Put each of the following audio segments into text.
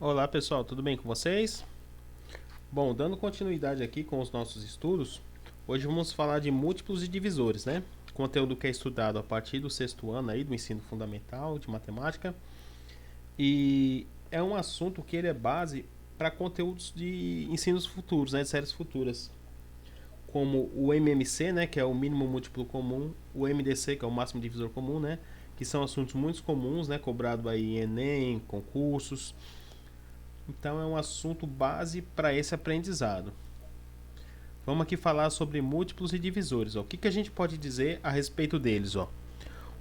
Olá pessoal, tudo bem com vocês? Bom, dando continuidade aqui com os nossos estudos, hoje vamos falar de múltiplos e divisores, né? Conteúdo que é estudado a partir do sexto ano aí do ensino fundamental de matemática e é um assunto que ele é base para conteúdos de ensinos futuros, né? De séries futuras, como o MMC, né? Que é o mínimo múltiplo comum, o MDC, que é o máximo divisor comum, né? Que são assuntos muito comuns, né? Cobrado aí em Enem, concursos. Então é um assunto base para esse aprendizado. Vamos aqui falar sobre múltiplos e divisores. Ó. O que a gente pode dizer a respeito deles? Ó?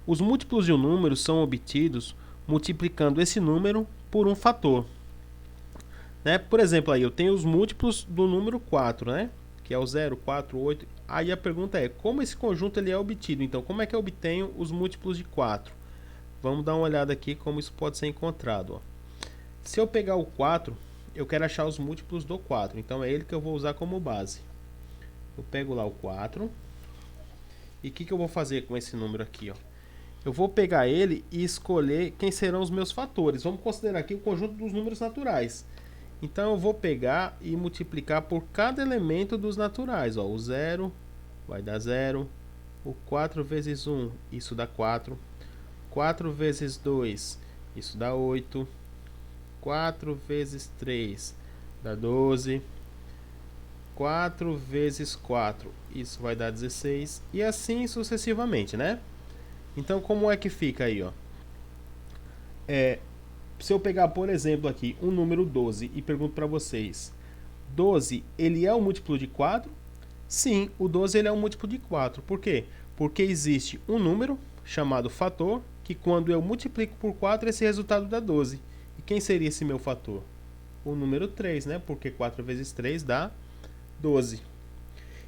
Os múltiplos de um número são obtidos multiplicando esse número por um fator. Né? Por exemplo, aí eu tenho os múltiplos do número 4, né? Que é o 0, 4, 8. Aí a pergunta é, como esse conjunto ele é obtido? Então, como é que eu obtenho os múltiplos de 4? Vamos dar uma olhada aqui como isso pode ser encontrado. Ó. Se eu pegar o 4, eu quero achar os múltiplos do 4. Então, é ele que eu vou usar como base. Eu pego lá o 4. E o que eu vou fazer com esse número aqui? Ó? Eu vou pegar ele e escolher quem serão os meus fatores. Vamos considerar aqui o conjunto dos números naturais. Então, eu vou pegar e multiplicar por cada elemento dos naturais. Ó. O 0 vai dar 0. O 4 vezes 1, isso dá 4. 4 vezes 2, isso dá 8. 4 vezes 3 dá 12. 4 vezes 4, isso vai dar 16. E assim sucessivamente, né? Então, como é que fica aí, ó? Se eu pegar, por exemplo, aqui um número 12 e pergunto para vocês, 12, ele é um múltiplo de 4? Sim, o 12 ele é um múltiplo de 4. Por quê? Porque existe um número chamado fator, que quando eu multiplico por 4, esse resultado dá 12. E quem seria esse meu fator? O número 3, né? Porque 4 vezes 3 dá 12.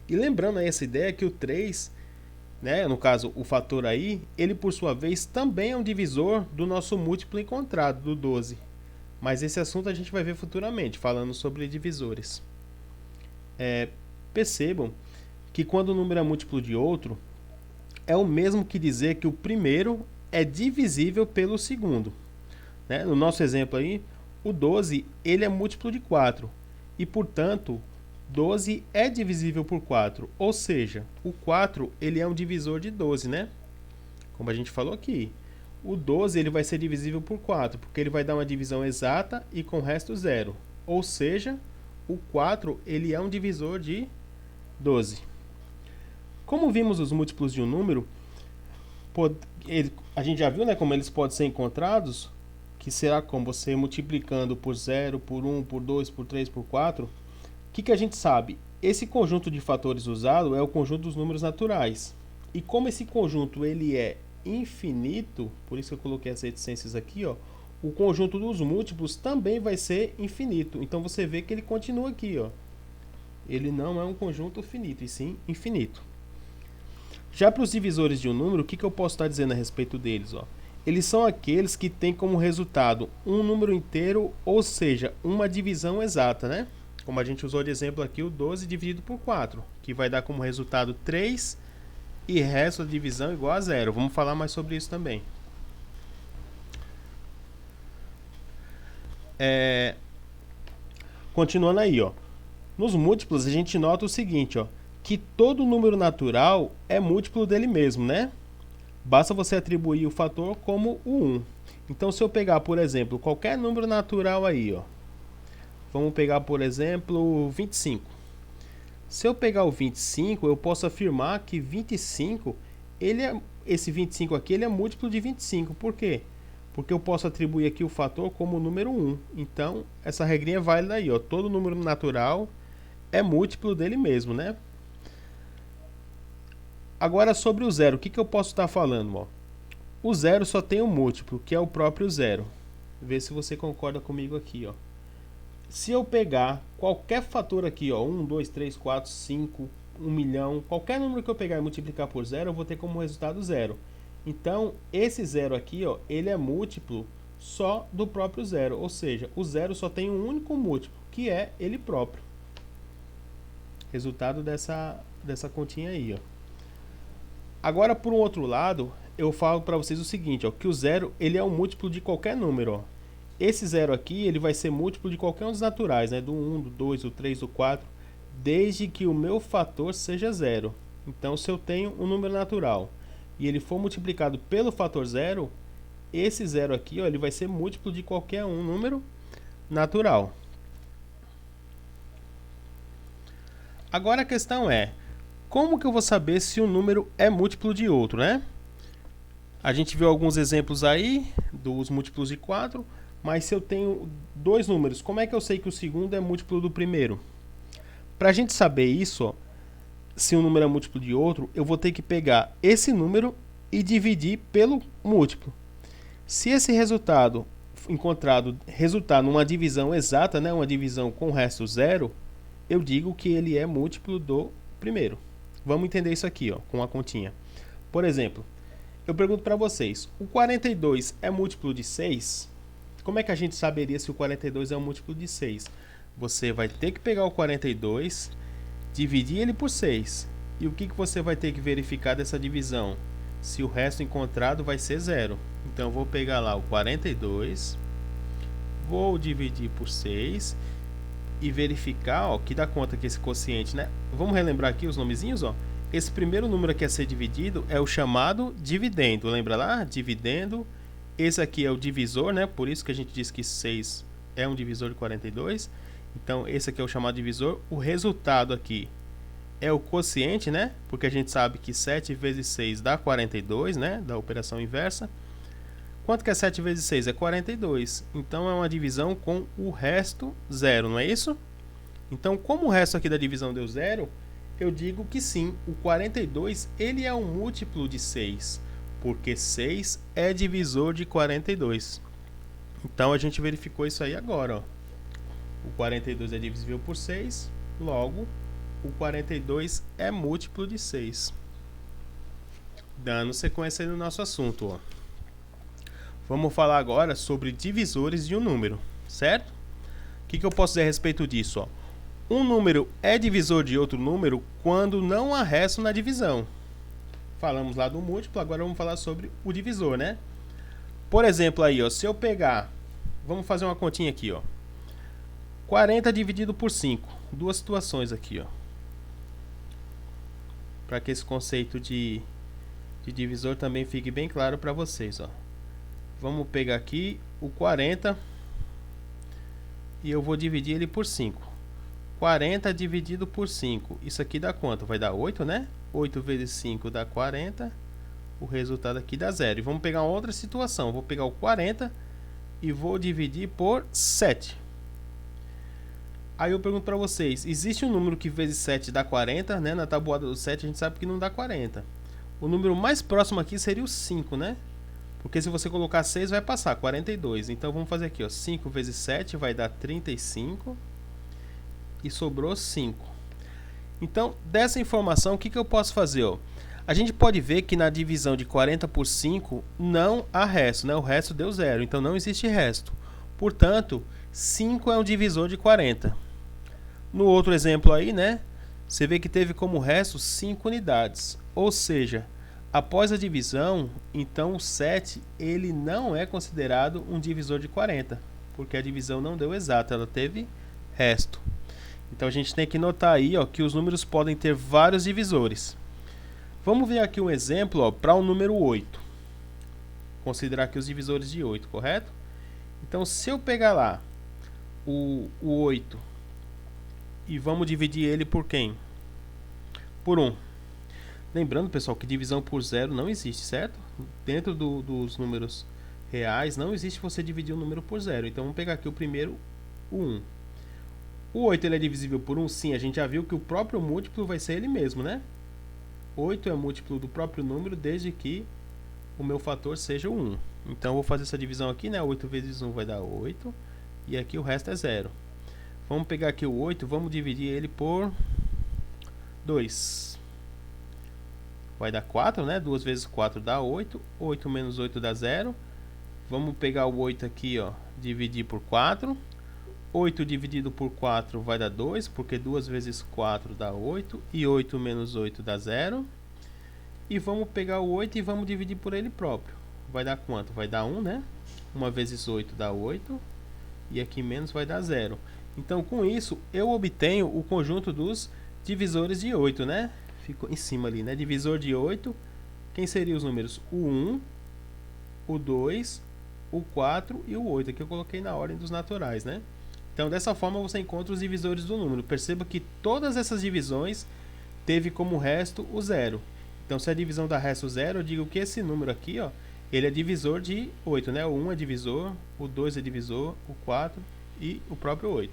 E lembrando aí essa ideia que o 3, né, no caso o fator aí, ele por sua vez também é um divisor do nosso múltiplo encontrado, do 12. Mas esse assunto a gente vai ver futuramente, falando sobre divisores. Percebam que quando o número é múltiplo de outro, é o mesmo que dizer que o primeiro é divisível pelo segundo. Né? No nosso exemplo aí, o 12 ele é múltiplo de 4 e, portanto, 12 é divisível por 4, ou seja, o 4 ele é um divisor de 12, né? Como a gente falou aqui. O 12 ele vai ser divisível por 4, porque ele vai dar uma divisão exata e com o resto zero. Ou seja, o 4 ele é um divisor de 12. Como vimos os múltiplos de um número, a gente já viu, né, como eles podem ser encontrados, que será como você multiplicando por 0, por 1, por 2, por 3, por 4. O que a gente sabe? Esse conjunto de fatores usado é o conjunto dos números naturais. E como esse conjunto ele é infinito, por isso que eu coloquei as reticências aqui, ó, o conjunto dos múltiplos também vai ser infinito. Então você vê que ele continua aqui, ó. Ele não é um conjunto finito, e sim infinito. Já para os divisores de um número, o que eu posso estar dizendo a respeito deles? Ó? Eles são aqueles que têm como resultado um número inteiro, ou seja, uma divisão exata, né? Como a gente usou de exemplo aqui, o 12 dividido por 4, que vai dar como resultado 3 e resto da divisão igual a zero. Vamos falar mais sobre isso também. Continuando aí, ó. Nos múltiplos a gente nota o seguinte, ó, que todo número natural é múltiplo dele mesmo, né? Basta você atribuir o fator como o 1. Então, se eu pegar, por exemplo, qualquer número natural aí, ó, vamos pegar, por exemplo, 25. Se eu pegar o 25, eu posso afirmar que 25, esse 25 aqui ele é múltiplo de 25. Por quê? Porque eu posso atribuir aqui o fator como o número 1. Então, essa regrinha é válida aí, ó. Todo número natural é múltiplo dele mesmo, né? Agora, sobre o zero, o que eu posso estar falando? Ó? O zero só tem um múltiplo, que é o próprio zero. Vê se você concorda comigo aqui. Ó. Se eu pegar qualquer fator aqui, ó, 1, 2, 3, 4, 5, 1 milhão, qualquer número que eu pegar e multiplicar por zero, eu vou ter como resultado zero. Então, esse zero aqui, ó, ele é múltiplo só do próprio zero. Ou seja, o zero só tem um único múltiplo, que é ele próprio. Resultado dessa continha aí, ó. Agora, por um outro lado, eu falo para vocês o seguinte, ó, que o zero ele é um múltiplo de qualquer número. Ó. esse 0 aqui, ele vai ser múltiplo de qualquer um dos naturais, né? Do 1, do 2, do 3, do 4, desde que o meu fator seja 0. Então, se eu tenho um número natural e ele for multiplicado pelo fator 0, esse 0 aqui, ó, ele vai ser múltiplo de qualquer um número natural. Agora a questão é, como que eu vou saber se um número é múltiplo de outro, né? A gente viu alguns exemplos aí dos múltiplos de 4, mas se eu tenho dois números, como é que eu sei que o segundo é múltiplo do primeiro? Para a gente saber isso, ó, se um número é múltiplo de outro, eu vou ter que pegar esse número e dividir pelo múltiplo. Se esse resultado encontrado resultar numa divisão exata, né, uma divisão com o resto zero, eu digo que ele é múltiplo do primeiro. Vamos entender isso aqui, ó, com a continha. Por exemplo, eu pergunto para vocês, o 42 é múltiplo de 6? Como é que a gente saberia se o 42 é um múltiplo de 6? Você vai ter que pegar o 42, dividir ele por 6. E o que você vai ter que verificar dessa divisão? Se o resto encontrado vai ser 0. Então, eu vou pegar lá o 42, vou dividir por 6 e verificar, ó, que dá conta que esse quociente, né? Vamos relembrar aqui os nomezinhos, ó. Esse primeiro número aqui a ser dividido é o chamado dividendo. Lembra lá? Dividendo. Esse aqui é o divisor, né? Por isso que a gente diz que 6 é um divisor de 42. Então, esse aqui é o chamado divisor. O resultado aqui é o quociente, né? Porque a gente sabe que 7 vezes 6 dá 42, né? Da operação inversa. Quanto que é 7 vezes 6? É 42. Então, é uma divisão com o resto zero, não é isso? Então, como o resto aqui da divisão deu zero, eu digo que sim, o 42 ele é um múltiplo de 6, porque 6 é divisor de 42. Então, a gente verificou isso aí agora, ó. O 42 é divisível por 6, logo, o 42 é múltiplo de 6. Dando sequência aí no nosso assunto, ó. Vamos falar agora sobre divisores de um número, certo? O que eu posso dizer a respeito disso, ó? Um número é divisor de outro número quando não há resto na divisão. Falamos lá do múltiplo, agora vamos falar sobre o divisor, né? Por exemplo aí, ó, se eu pegar, vamos fazer uma continha aqui, ó. 40 dividido por 5. Duas situações aqui, ó. Para que esse conceito de divisor também fique bem claro para vocês, ó. Vamos pegar aqui o 40 e eu vou dividir ele por 5. 40 dividido por 5. Isso aqui dá quanto? Vai dar 8, né? 8 vezes 5 dá 40. O resultado aqui dá 0. E vamos pegar uma outra situação. Vou pegar o 40 e vou dividir por 7. Aí eu pergunto para vocês, existe um número que vezes 7 dá 40, né? Na tabuada do 7 a gente sabe que não dá 40. O número mais próximo aqui seria o 5, né? Porque se você colocar 6 vai passar, 42. Então vamos fazer aqui, ó, 5 vezes 7 vai dar 35. E sobrou 5. Então, dessa informação, o que eu posso fazer? Ó? A gente pode ver que na divisão de 40 por 5 não há resto, né? O resto deu 0, então não existe resto. Portanto, 5 é um divisor de 40. No outro exemplo aí, né? Você vê que teve como resto 5 unidades. Ou seja, após a divisão, então o 7 ele não é considerado um divisor de 40, porque a divisão não deu exata, ela teve resto. Então a gente tem que notar aí, ó, que os números podem ter vários divisores. Vamos ver aqui um exemplo para o número 8. Considerar aqui os divisores de 8, correto? Então se eu pegar lá o 8 e vamos dividir ele por quem? Por 1. Lembrando, pessoal, que divisão por 0 não existe, certo? Dentro dos números reais não existe você dividir um número por 0. Então vamos pegar aqui o primeiro, o 1. O 8 ele é divisível por 1? Sim, a gente já viu que o próprio múltiplo vai ser ele mesmo, né? 8 é múltiplo do próprio número desde que o meu fator seja o 1. Então eu vou fazer essa divisão aqui, né? 8 vezes 1 vai dar 8. E aqui o resto é 0. Vamos pegar aqui o 8, vamos dividir ele por 2. Vai dar 4, né? 2 vezes 4 dá 8. 8 menos 8 dá 0. Vamos pegar o 8 aqui, ó, dividir por 4. 8 dividido por 4 vai dar 2, porque 2 vezes 4 dá 8. E 8 menos 8 dá 0. E vamos pegar o 8 e vamos dividir por ele próprio. Vai dar quanto? Vai dar 1, né? 1 vezes 8 dá 8. E aqui menos vai dar 0. Então, com isso, eu obtenho o conjunto dos divisores de 8, né? Ficou em cima ali, né? Divisor de 8. Quem seriam os números? O 1, o 2, o 4 e o 8. Aqui eu coloquei na ordem dos naturais, né? Então, dessa forma, você encontra os divisores do número. Perceba que todas essas divisões teve como resto o 0. Então, se a divisão dá resto 0, eu digo que esse número aqui, ó, ele é divisor de 8, né? O 1 é divisor, o 2 é divisor, o 4 e o próprio 8.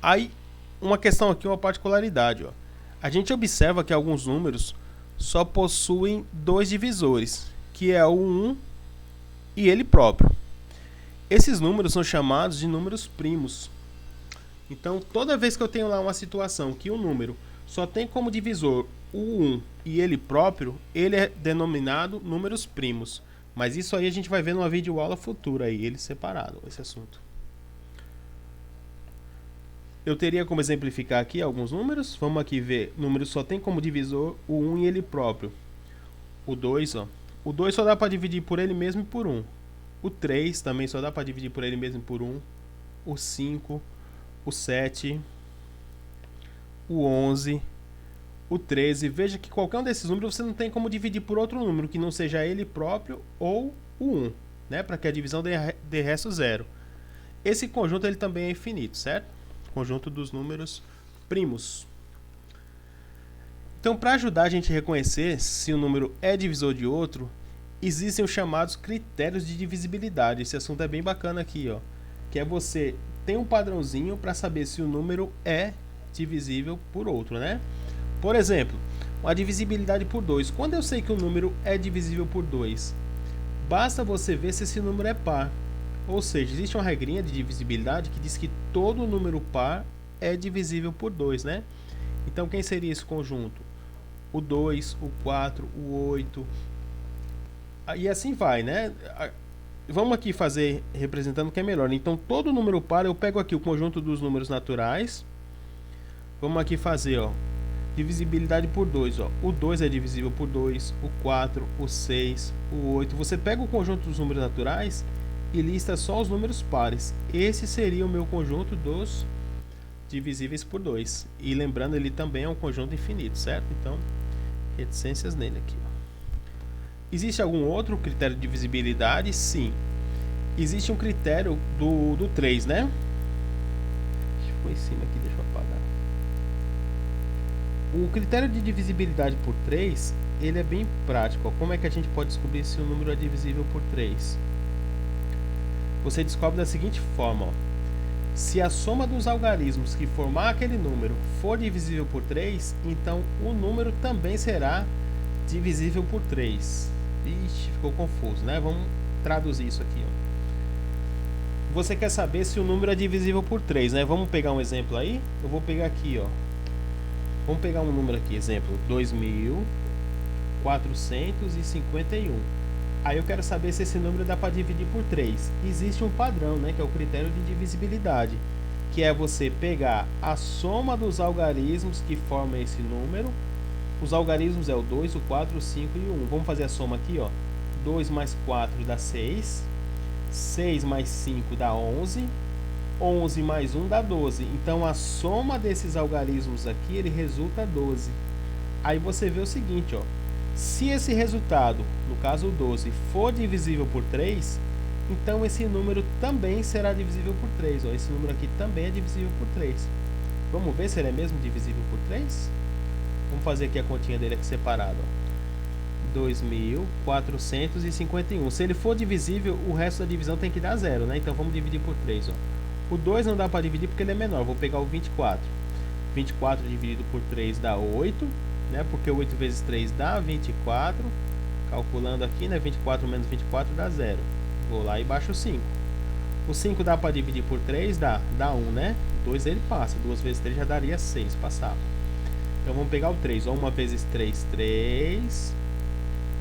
Aí, uma questão aqui, uma particularidade, ó. A gente observa que alguns números só possuem 2 divisores, que é o 1 e ele próprio. Esses números são chamados de números primos. Então, toda vez que eu tenho lá uma situação que o número só tem como divisor o 1 e ele próprio, ele é denominado números primos. Mas isso aí a gente vai ver numa videoaula futura aí, ele separado, esse assunto. Eu teria como exemplificar aqui alguns números. Vamos aqui ver, número só tem como divisor o 1 e ele próprio. O 2, ó. O 2 só dá para dividir por ele mesmo e por 1. O 3 também só dá para dividir por ele mesmo e por 1. O 5, o 7, o 11, o 13. Veja que qualquer um desses números você não tem como dividir por outro número que não seja ele próprio ou o 1, né? Para que a divisão dê resto 0. Esse conjunto ele também é infinito, certo? Conjunto dos números primos. Então, para ajudar a gente a reconhecer se o número é divisor de outro, existem os chamados critérios de divisibilidade. Esse assunto é bem bacana aqui, ó, que é você tem um padrãozinho para saber se o número é divisível por outro, né? Por exemplo, a divisibilidade por 2. Quando eu sei que o número é divisível por 2, basta você ver se esse número é par. Ou seja, existe uma regrinha de divisibilidade que diz que todo número par é divisível por 2, né? Então, quem seria esse conjunto? O 2, o 4, o 8. E assim vai, né? Vamos aqui fazer representando que é melhor. Então, todo número par, eu pego aqui o conjunto dos números naturais. Vamos aqui fazer, ó, divisibilidade por 2. Ó. O 2 é divisível por 2, o 4, o 6, o 8. Você pega o conjunto dos números naturais e lista só os números pares. Esse seria o meu conjunto dos divisíveis por 2. E lembrando, ele também é um conjunto infinito, certo? Então, reticências nele aqui. Existe algum outro critério de divisibilidade? Sim. Existe um critério do 3, né? Ficou em cima aqui, deixa eu apagar. O critério de divisibilidade por 3, ele é bem prático. Ó. Como é que a gente pode descobrir se o número é divisível por 3? Você descobre da seguinte forma, ó. Se a soma dos algarismos que formar aquele número for divisível por 3, então o número também será divisível por 3. Ixi, ficou confuso, né? Vamos traduzir isso aqui, ó. Você quer saber se o número é divisível por 3, né? Vamos pegar um exemplo aí? Eu vou pegar aqui, ó. Vamos pegar um número aqui, exemplo, 2451. Aí eu quero saber se esse número dá para dividir por 3. Existe um padrão, né, que é o critério de divisibilidade, que é você pegar a soma dos algarismos que formam esse número. Os algarismos é o 2, o 4, o 5 e o 1. Vamos fazer a soma aqui, ó. 2 mais 4 dá 6. 6 mais 5 dá 11. 11 mais 1 dá 12. Então, a soma desses algarismos aqui, ele resulta 12. Aí você vê o seguinte, ó. Se esse resultado, no caso o 12, for divisível por 3, então esse número também será divisível por 3. Ó. Esse número aqui também é divisível por 3. Vamos ver se ele é mesmo divisível por 3? Vamos fazer aqui a continha dele aqui separado. 2451. Se ele for divisível, o resto da divisão tem que dar 0, né? Então vamos dividir por 3. Ó. O 2 não dá para dividir porque ele é menor. Vou pegar o 24. 24 dividido por 3 dá 8. Né? Porque 8 vezes 3 dá 24. Calculando aqui, né? 24 menos 24 dá 0. Vou lá e baixo o 5. O 5 dá para dividir por 3? Dá 1, né? 2 ele passa. 2 vezes 3 já daria 6. Passava. Então vamos pegar o 3. 1 vezes 3, 3.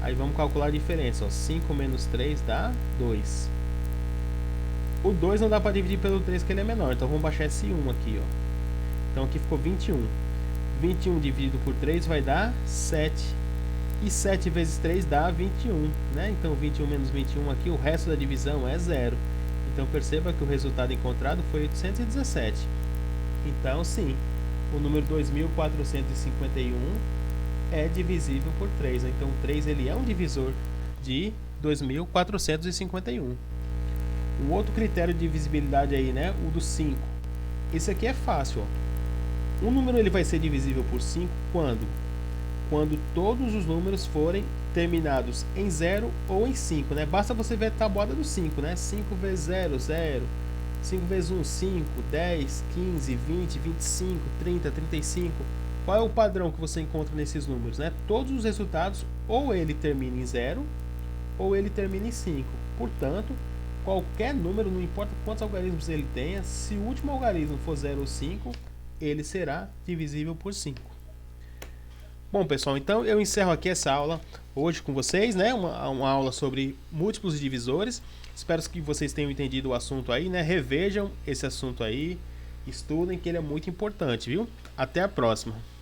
Aí vamos calcular a diferença. Ó. 5 menos 3 dá 2. O 2 não dá para dividir pelo 3 que ele é menor. Então vamos baixar esse 1 aqui. Ó. Então aqui ficou 21. 21 dividido por 3 vai dar 7. E 7 vezes 3 dá 21, né? Então 21 menos 21 aqui, o resto da divisão é 0. Então perceba que o resultado encontrado foi 817. Então sim, o número 2451 é divisível por 3. Né? Então 3 ele é um divisor de 2451. Um outro critério de divisibilidade aí, né? O do 5. Esse aqui é fácil, ó. Um número ele vai ser divisível por 5 quando? Quando todos os números forem terminados em 0 ou em 5, né? Basta você ver a tabuada do 5, né? 5 vezes 0, 0. 5 vezes 1, 5. 10, 15, 20, 25, 30, 35. Qual é o padrão que você encontra nesses números, né? Todos os resultados, ou ele termina em 0, ou ele termina em 5. Portanto, qualquer número, não importa quantos algarismos ele tenha, se o último algarismo for 0 ou 5, ele será divisível por 5. Bom, pessoal, então eu encerro aqui essa aula hoje com vocês, né? Uma aula sobre múltiplos e divisores. Espero que vocês tenham entendido o assunto aí, né? Revejam esse assunto aí, estudem que ele é muito importante, viu? Até a próxima!